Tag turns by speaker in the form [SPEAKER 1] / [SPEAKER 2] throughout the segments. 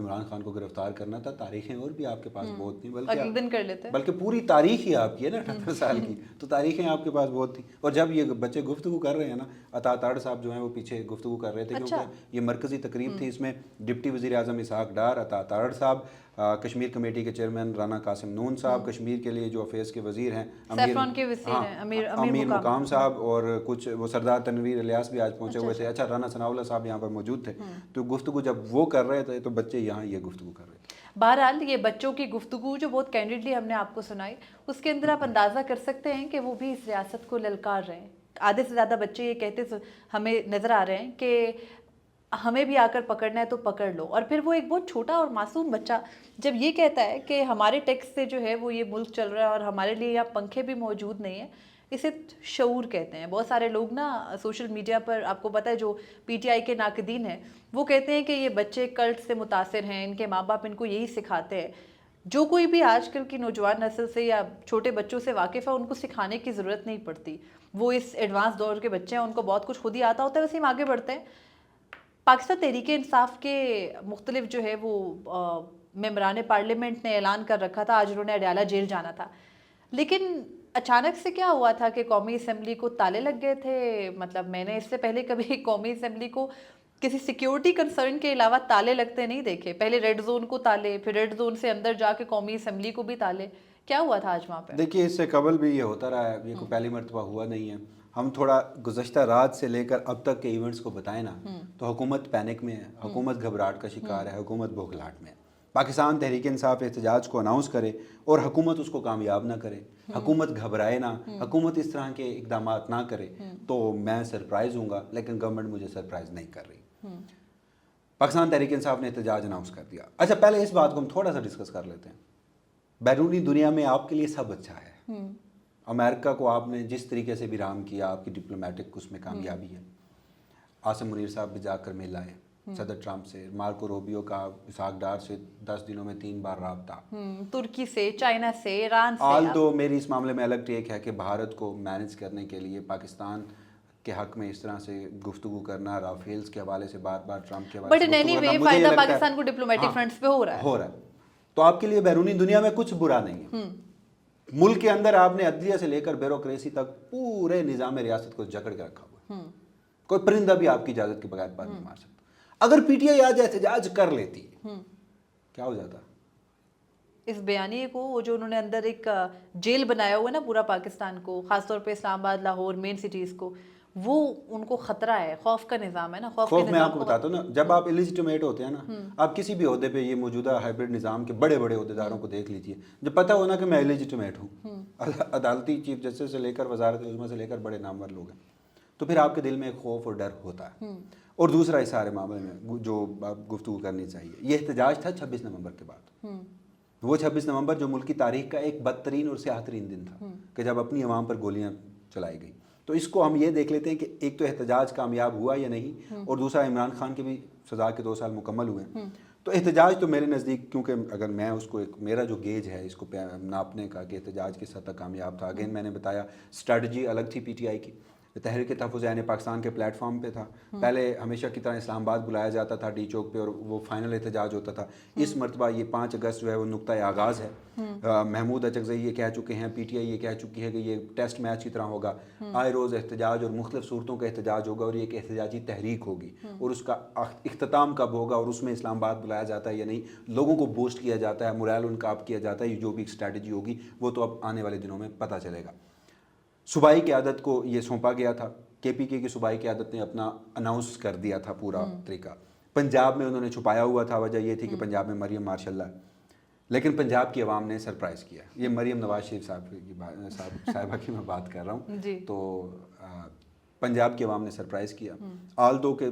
[SPEAKER 1] عمران خان کو گرفتار کرنا تھا. تاریخیں اور بھی آپ کے پاس بہت تھیں,
[SPEAKER 2] اگلے دن کر لیتے,
[SPEAKER 1] بلکہ پوری تاریخ ہی آپ کی ہے نا 78 سال کی, تو تاریخیں آپ کے پاس بہت تھیں. اور جب یہ بچے گفتگو کر رہے ہیں نا, عطا تاڑ صاحب جو ہیں وہ پیچھے گفتگو کر رہے تھے, کیونکہ یہ مرکزی تقریب تھی. اس میں ڈپٹی وزیر اعظم اسحاق ڈار, عطا تاڑ صاحب, کشمیر کمیٹی کے چیئرمین رانا قاسم نون صاحب, کشمیر کے لیے جو افیئرز کے وزیر ہیں امیر مقام صاحب, اور کچھ وہ سردار تنویر الیاس بھی آج پہنچے ہوئے تھے. اچھا, رانا ثناء اللہ صاحب یہاں پر موجود تھے. تو گفتگو جب وہ کر رہے تھے تو بچے یہاں یہ گفتگو کر رہے تھے.
[SPEAKER 2] بہرحال یہ بچوں کی گفتگو جو بہت کینڈیڈلی ہم نے آپ کو سنائی, اس کے اندر آپ اندازہ کر سکتے ہیں کہ وہ بھی اس ریاست کو للکار رہے ہیں. آدھے سے زیادہ بچے یہ کہتے ہمیں نظر آ رہے ہیں کہ ہمیں بھی آ کر پکڑنا ہے تو پکڑ لو. اور پھر وہ ایک بہت چھوٹا اور معصوم بچہ جب یہ کہتا ہے کہ ہمارے ٹیکس سے جو ہے وہ یہ ملک چل رہا ہے اور ہمارے لیے یہاں پنکھے بھی موجود نہیں ہیں, اسے شعور کہتے ہیں. بہت سارے لوگ نا سوشل میڈیا پر, آپ کو پتہ ہے جو پی ٹی آئی کے ناقدین ہیں, وہ کہتے ہیں کہ یہ بچے کلٹ سے متاثر ہیں, ان کے ماں باپ ان کو یہی سکھاتے ہیں. جو کوئی بھی آج کل کی نوجوان نسل سے یا چھوٹے بچوں سے واقف ہے, ان کو سکھانے کی ضرورت نہیں پڑتی. وہ اس ایڈوانس دور کے بچے ہیں, ان کو بہت کچھ خود ہی آتا ہوتا ہے, ویسے ہم آگے بڑھتے ہیں. پاکستان تحریک انصاف کے مختلف جو ہے وہ ممبران پارلیمنٹ نے اعلان کر رکھا تھا, آج انہوں نے اڈیالہ جیل جانا تھا. لیکن اچانک سے کیا ہوا تھا کہ قومی اسمبلی کو تالے لگ گئے تھے. مطلب میں نے اس سے پہلے کبھی قومی اسمبلی کو کسی سیکیورٹی کنسرن کے علاوہ تالے لگتے نہیں دیکھے. پہلے ریڈ زون کو تالے, پھر ریڈ زون سے اندر جا کے قومی اسمبلی کو بھی تالے. کیا ہوا تھا آج وہاں پہ؟
[SPEAKER 1] دیکھیے, اس سے قبل بھی یہ ہوتا رہا ہے, یہ کوئی پہلی مرتبہ ہوا نہیں ہے. ہم تھوڑا گزشتہ رات سے لے کر اب تک کے ایونٹس کو بتائیں نا, تو حکومت پینک میں ہے, حکومت گھبراہٹ کا شکار ہے, حکومت بوکھلاہٹ میں ہے. پاکستان تحریک انصاف احتجاج کو اناؤنس کرے اور حکومت اس کو کامیاب نہ کرے, حکومت گھبرائے نہ, حکومت اس طرح کے اقدامات نہ کرے, تو میں سرپرائز ہوں گا. لیکن گورنمنٹ مجھے سرپرائز نہیں کر رہی. پاکستان تحریک انصاف نے احتجاج اناؤنس کر دیا. اچھا, پہلے اس بات کو ہم تھوڑا سا ڈسکس کر لیتے ہیں. بیرونی دنیا میں آپ کے لیے سب اچھا ہے. امریکہ کو آپ نے جس طریقے سے بھی رام کیا, آپ کی ڈپلومیٹک اس میں کامیابی ہے. عاصم منیر صاحب بھی جا کر مل آئے صدر ٹرمپ سے. مارکو روبیو کا اسحاق ڈار سے 10 دنوں میں 3 بار رابطہ,
[SPEAKER 2] ترکی سے, چائنا سے, ایران سے.
[SPEAKER 1] آلدو میری اس معاملے میں الگ ٹیک ہے کہ بھارت کو مینج کرنے کے لیے پاکستان کے حق میں اس طرح سے گفتگو کرنا, رافیلز کے حوالے سے بار بار ٹرمپ کے حوالے سے
[SPEAKER 2] بٹ ان اینی وے فائدہ پاکستان کو ڈپلومیٹک فرنٹس پہ ہو رہا ہے.
[SPEAKER 1] تو آپ کے لیے بیرونی دنیا میں کچھ برا نہیں ہے. ملک کے اندر آپ نے عدلیہ سے لے کر بیوروکریسی تک پورے نظام ریاست کو جکڑ کے رکھا ہوا ہے. کوئی پرندہ بھی آپ کی اجازت کے بغیر پر نہیں مار سکتا. اگر پی ٹی آئی آج احتجاج کر لیتی, کیا ہو جاتا؟
[SPEAKER 2] اس بیانیے کو, وہ جو انہوں نے اندر ایک جیل بنایا ہوا ہے نا پورا پاکستان کو, خاص طور پہ اسلام آباد, لاہور, مین سٹیز کو, وہ ان کو خطرہ ہے. خوف کا نظام ہے نا, خوف
[SPEAKER 1] میں آپ کو بتاتا ہوں نا, جب آپ ایلیجیٹمیٹ ہوتے ہیں نا, آپ کسی بھی عہدے پہ, یہ موجودہ ہائبرڈ نظام کے بڑے بڑے عہدیداروں کو دیکھ لیجیے, جب پتہ ہونا کہ میں ایلیجیٹمیٹ ہوں, عدالتی چیف جسٹس سے لے کر وزارت عظمیٰ سے لے کر بڑے نامور لوگ ہیں, تو پھر آپ کے دل میں ایک خوف اور ڈر ہوتا ہے. اور دوسرا اس سارے معاملے میں جو گفتگو کرنی چاہیے, یہ احتجاج تھا 26 نومبر کے بعد. وہ 26 نومبر جو ملک کی تاریخ کا ایک بدترین اور سیاہ ترین دن تھا, کہ جب اپنی عوام پر گولیاں چلائی گئی. تو اس کو ہم یہ دیکھ لیتے ہیں کہ ایک تو احتجاج کامیاب ہوا یا نہیں, اور دوسرا عمران خان کے بھی سزا کے 2 سال مکمل ہوئے ہیں. تو احتجاج تو میرے نزدیک, کیونکہ اگر میں اس کو ایک میرا جو گیج ہے اس کو ناپنے کا کہ احتجاج کس حد تک کامیاب تھا, اگین میں نے بتایا اسٹریٹجی الگ تھی پی ٹی آئی کی. تحریک تحفظ عین پاکستان کے پلیٹ فارم پہ تھا. پہلے ہمیشہ کی طرح اسلام آباد بلایا جاتا تھا ڈی چوک پہ, اور وہ فائنل احتجاج ہوتا تھا. اس مرتبہ یہ 5 اگست جو ہے وہ نقطۂ آغاز ہے. محمود اچکزئی یہ کہہ چکے ہیں, پی ٹی آئی یہ کہہ چکی ہے کہ یہ ٹیسٹ میچ کی طرح ہوگا, آئے روز احتجاج اور مختلف صورتوں کا احتجاج ہوگا, اور یہ ایک احتجاجی تحریک ہوگی. اور اس کا اختتام کب ہوگا, اور اس میں اسلام آباد بلایا جاتا ہے یا نہیں, لوگوں کو بوسٹ کیا جاتا ہے, morale ان کا اپ کیا جاتا ہے, جو بھی ایک اسٹریٹجی ہوگی وہ تو اب آنے والے دنوں میں پتہ چلے گا. صوبائی قیادت کو یہ سونپا گیا تھا. کے پی کے کی صوبائی قیادت نے اپنا اناؤنس کر دیا تھا پورا طریقہ. پنجاب میں انہوں نے چھپایا ہوا تھا, وجہ یہ تھی کہ پنجاب میں مریم ماشاء اللہ, لیکن پنجاب کی عوام نے سرپرائز کیا. یہ مریم نواز شریف صاحبہ کی میں بات کر رہا ہوں. تو پنجاب کی عوام نے سرپرائز کیا. آلدو کے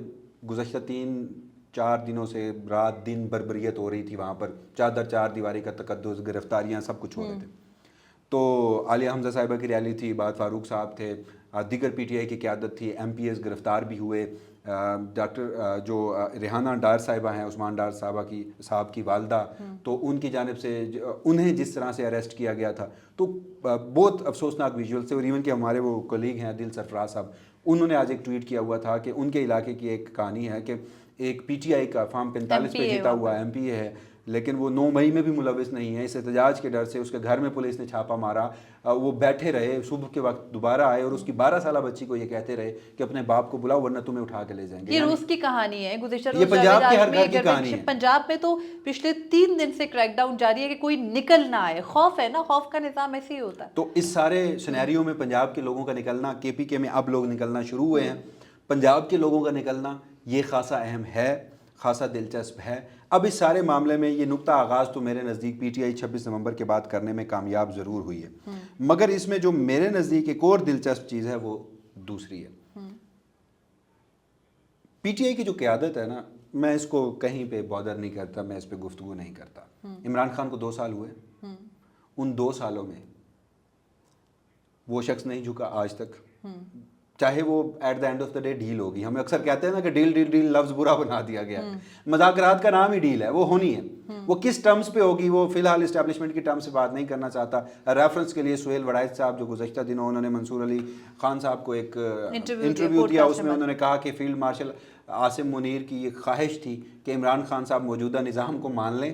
[SPEAKER 1] گزشتہ 3-4 دنوں سے رات دن بربریت ہو رہی تھی وہاں پر, چار دیواری کا تقدس, گرفتاریاں, سب کچھ ہو رہے تھے. تو عالیہ حمزہ صاحبہ کی ریلی تھی, بعد فاروق صاحب تھے, دیگر پی ٹی آئی کی قیادت تھی, ایم پی ایس گرفتار بھی ہوئے. ڈاکٹر جو ریحانہ ڈار صاحبہ ہیں, عثمان ڈار صاحب کی والدہ, تو ان کی جانب سے انہیں جس طرح سے اریسٹ کیا گیا تھا, تو بہت افسوسناک ویژول سے. اور ایون کہ ہمارے وہ کولیگ ہیں دل سرفراز صاحب, انہوں نے آج ایک ٹویٹ کیا ہوا تھا کہ ان کے علاقے کی ایک کہانی ہے کہ ایک پی ٹی آئی کا فارم 45 پہ
[SPEAKER 2] MPA
[SPEAKER 1] جیتا ہوا ایم پی اے ہے، لیکن وہ 9 مئی میں بھی ملوث نہیں ہے. اس احتجاج کے ڈر سے اس کے گھر میں پولیس نے چھاپا مارا، وہ بیٹھے رہے، صبح کے وقت دوبارہ آئے اور اس کی 12 سالہ بچی کو یہ کہتے رہے کہ اپنے باپ کو بلاؤ ورنہ تمہیں اٹھا کے لے جائیں گے.
[SPEAKER 2] یہ روز کی کہانی ہے. گزشتہ
[SPEAKER 1] یہ
[SPEAKER 2] روز
[SPEAKER 1] پنجاب
[SPEAKER 2] جاوید
[SPEAKER 1] کے ہر
[SPEAKER 2] آزمی
[SPEAKER 1] گھر کی
[SPEAKER 2] گھر
[SPEAKER 1] کہانی
[SPEAKER 2] میں
[SPEAKER 1] ہے.
[SPEAKER 2] پنجاب میں تو پچھلے 3 دن سے کریک ڈاؤن جاری ہے کہ کوئی نکل نہ آئے. خوف ہے نا، خوف کا نظام ایسے ہی ہوتا ہے.
[SPEAKER 1] تو اس سارے سینیریو میں پنجاب کے لوگوں کا نکلنا، کے پی کے میں اب لوگ نکلنا شروع ہوئے ہیں، پنجاب کے لوگوں کا نکلنا یہ خاصا اہم ہے، خاصا دلچسپ ہے. اب اس سارے معاملے میں یہ نقطہ آغاز تو میرے نزدیک پی ٹی آئی 26 نومبر کے بعد کرنے میں کامیاب ضرور ہوئی ہے، مگر اس میں جو میرے نزدیک ایک اور دلچسپ چیز ہے وہ دوسری ہے. پی ٹی آئی کی جو قیادت ہے نا، میں اس کو کہیں پہ بادر نہیں کرتا، میں اس پہ گفتگو نہیں کرتا. عمران خان کو 2 سال ہوئے، ان 2 سالوں میں وہ شخص نہیں جھکا آج تک، چاہے وہ at the end of the day deal ہوگی. ہم اکثر کہتے ہیں نا کہ ڈیل ڈیل ڈیل لفظ برا بنا دیا گیا ہے، مذاکرات کا نام ہی ڈیل ہے، وہ ہونی ہے. وہ کس ٹرمز پہ ہوگی وہ فی الحال اسٹیبلشمنٹ کی ٹرم سے بات نہیں کرنا چاہتا. ریفرنس کے لیے سہیل وڑائچ صاحب جو گزشتہ دنوں انہوں نے منصور علی خان صاحب کو ایک انٹرویو دیا، اس میں انہوں نے کہا کہ فیلڈ مارشل عاصم منیر کی یہ خواہش تھی کہ عمران خان صاحب موجودہ نظام کو مان لیں،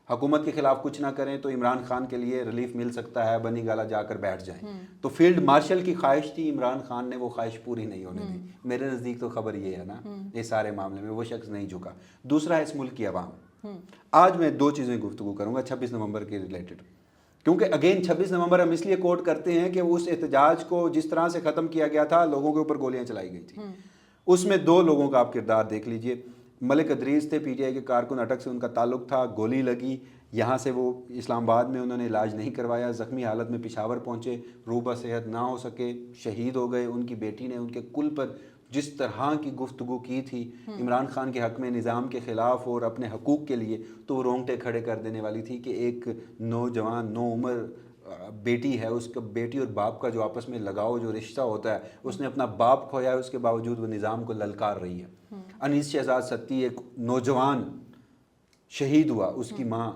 [SPEAKER 1] حکومت کے خلاف کچھ نہ کریں تو عمران خان کے لیے ریلیف مل سکتا ہے، بنی گالا جا کر بیٹھ جائیں. تو فیلڈ مارشل کی خواہش تھی، عمران خان نے وہ خواہش پوری نہیں ہونے دی. میرے نزدیک تو خبر یہ ہے نا، اس سارے معاملے میں وہ شخص نہیں جھکا. دوسرا ہے اس ملک کی عوام. آج میں 2 چیزیں گفتگو کروں گا 26 نومبر کے ریلیٹڈ، کیونکہ اگین 26 نومبر ہم اس لیے کوٹ کرتے ہیں کہ اس احتجاج کو جس طرح سے ختم کیا گیا تھا، لوگوں کے اوپر گولیاں چلائی گئی تھی. اس میں 2 لوگوں کا آپ کردار دیکھ لیجئے. ملک ادریس تھے، پی ٹی آئی کے کارکن، اٹک سے ان کا تعلق تھا، گولی لگی، یہاں سے وہ اسلام آباد میں انہوں نے علاج نہیں کروایا، زخمی حالت میں پشاور پہنچے، روبہ صحت نہ ہو سکے، شہید ہو گئے. ان کی بیٹی نے ان کے کل پر جس طرح کی گفتگو کی تھی عمران خان کے حق میں، نظام کے خلاف اور اپنے حقوق کے لیے، تو وہ رونگٹے کھڑے کر دینے والی تھی کہ ایک نوجوان 9 عمر بیٹی ہے، اس کا بیٹی اور باپ کا جو آپس میں لگاؤ جو رشتہ ہوتا ہے، اس نے اپنا باپ کھویا ہے، اس کے باوجود وہ نظام کو للکار رہی ہے. انیس شہزاد ستی ایک نوجوان شہید ہوا، اس کی ماں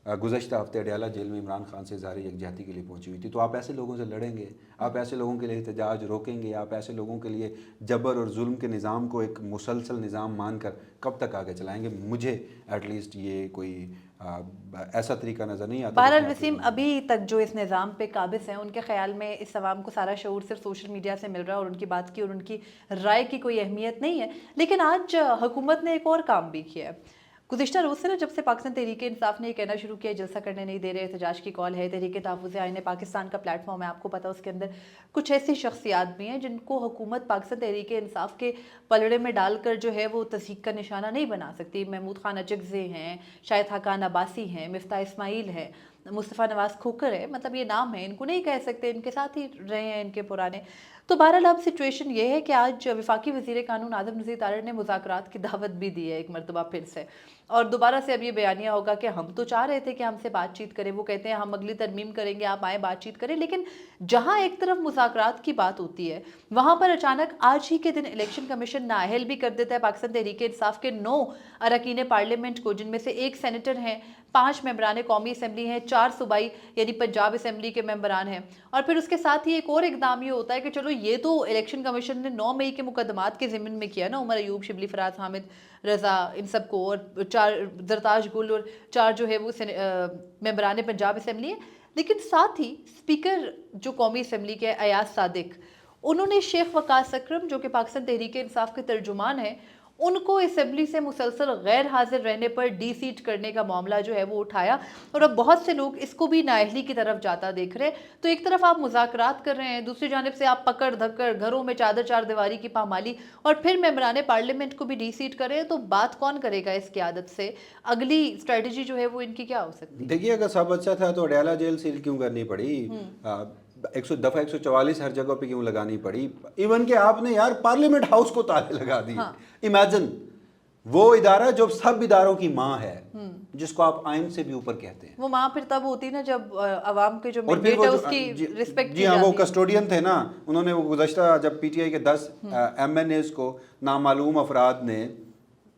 [SPEAKER 1] گزشتہ ہفتے اڈیالہ جیل میں عمران خان سے اظہار یکجہتی کے لیے پہنچی ہوئی تھی. تو آپ ایسے لوگوں سے لڑیں گے، آپ ایسے لوگوں کے لیے احتجاج روکیں گے، آپ ایسے لوگوں کے لیے جبر اور ظلم کے نظام کو ایک مسلسل نظام مان کر کب تک آگے چلائیں گے؟ مجھے ایٹ لیسٹ یہ کوئی ایسا طریقہ نظر نہیں آتا.
[SPEAKER 2] بہرحال وسیم، ابھی تک جو اس نظام پہ قابض ہیں، ان کے خیال میں اس عوام کو سارا شعور صرف سوشل میڈیا سے مل رہا ہے اور ان کی بات کی اور ان کی رائے کی کوئی اہمیت نہیں ہے. لیکن آج حکومت نے ایک اور کام بھی کیا ہے. گزشتہ روز سے نا، جب سے پاکستان تحریک انصاف نے یہ کہنا شروع کیا جلسہ کرنے نہیں دے رہے، احتجاج کی کال ہے، تحریک تحفظ آئین پاکستان کا پلیٹ فارم ہے، آپ کو پتہ اس کے اندر کچھ ایسی شخصیات بھی ہیں جن کو حکومت پاکستان تحریک انصاف کے پلڑے میں ڈال کر جو ہے وہ تصدیق کا نشانہ نہیں بنا سکتی. محمود خان اچکزے ہیں، شاہد حقان عباسی ہیں، مفتاح اسماعیل ہیں، مصطفیٰ نواز کھوکھر ہے، مطلب یہ نام ہے، ان کو نہیں کہہ سکتے، ان کے ساتھ ہی رہے ہیں ان کے پرانے. تو بہرحال اب سچویشن یہ ہے کہ آج وفاقی وزیر قانون اعظم نذیر طارڑ نے مذاکرات کی دعوت بھی دی ہے ایک مرتبہ پھر سے، اور دوبارہ سے اب یہ بیانیہ ہوگا کہ ہم تو چاہ رہے تھے کہ ہم سے بات چیت کریں. وہ کہتے ہیں ہم اگلی ترمیم کریں گے، آپ آئیں بات چیت کریں. لیکن جہاں ایک طرف مذاکرات کی بات ہوتی ہے، وہاں پر اچانک آج ہی کے دن الیکشن کمیشن نااہل بھی کر دیتا ہے پاکستان تحریک انصاف کے 9 اراکین پارلیمنٹ کو، جن میں سے 1 سینیٹر ہیں، 5 ممبران قومی اسمبلی ہیں، 4 صوبائی یعنی پنجاب اسمبلی کے ممبران ہیں. اور پھر اس کے ساتھ ہی ایک اور اقدام یہ ہوتا ہے کہ چلو یہ تو الیکشن کمیشن نے 9 مئی کے مقدمات کے ضمن میں کیا نا، عمر ایوب، شبلی فراز، حامد رضا، ان سب کو، اور 4 زرتاج گل اور 4 جو ہے وہ ممبران پنجاب اسمبلی ہیں. لیکن ساتھ ہی اسپیکر جو قومی اسمبلی کے ایاز صادق، انہوں نے شیخ وقاص اکرم جو کہ پاکستان تحریک انصاف کے ترجمان ہیں، ان کو اسمبلی سے مسلسل غیر حاضر رہنے پر ڈی سیٹ کرنے کا معاملہ جو ہے وہ اٹھایا. اور اب بہت سے لوگ اس کو بھی نااہلی کی طرف جاتا دیکھ رہے. تو ایک طرف آپ مذاکرات کر رہے ہیں، دوسری جانب سے آپ پکڑ دھکڑ، گھروں میں چار دیواری کی پامالی، اور پھر ممبران پارلیمنٹ کو بھی ڈی سیٹ کر رہے ہیں. تو بات کون کرے گا اس کی عادت سے؟ اگلی اسٹریٹجی جو ہے وہ ان کی کیا ہو سکتی ہے؟
[SPEAKER 1] دیکھیے، اگر سب اچھا تھا تو اڈیالہ جیل سیل کیوں کرنی پڑی؟ 144 ہر جگہ پہ کیوں لگانی پڑی؟ ایون کہ آپ نے یار پارلیمنٹ ہاؤس کو تالے لگا دیے. امیجن، وہ ادارہ جو سب اداروں کی ماں ہے، جس کو آپ آئین سے بھی اوپر کہتے ہیں.
[SPEAKER 2] وہ ماں پھر تب ہوتی نا جب عوام کے جو مینڈیٹ ہے اس کی ریسپیکٹ کی
[SPEAKER 1] جی ہاں، وہ
[SPEAKER 2] جاتی.
[SPEAKER 1] کسٹوڈین تھے نا. انہوں نے وہ گزشتہ جب پی ٹی آئی کے 10 ایم این ایز کو نامعلوم افراد نے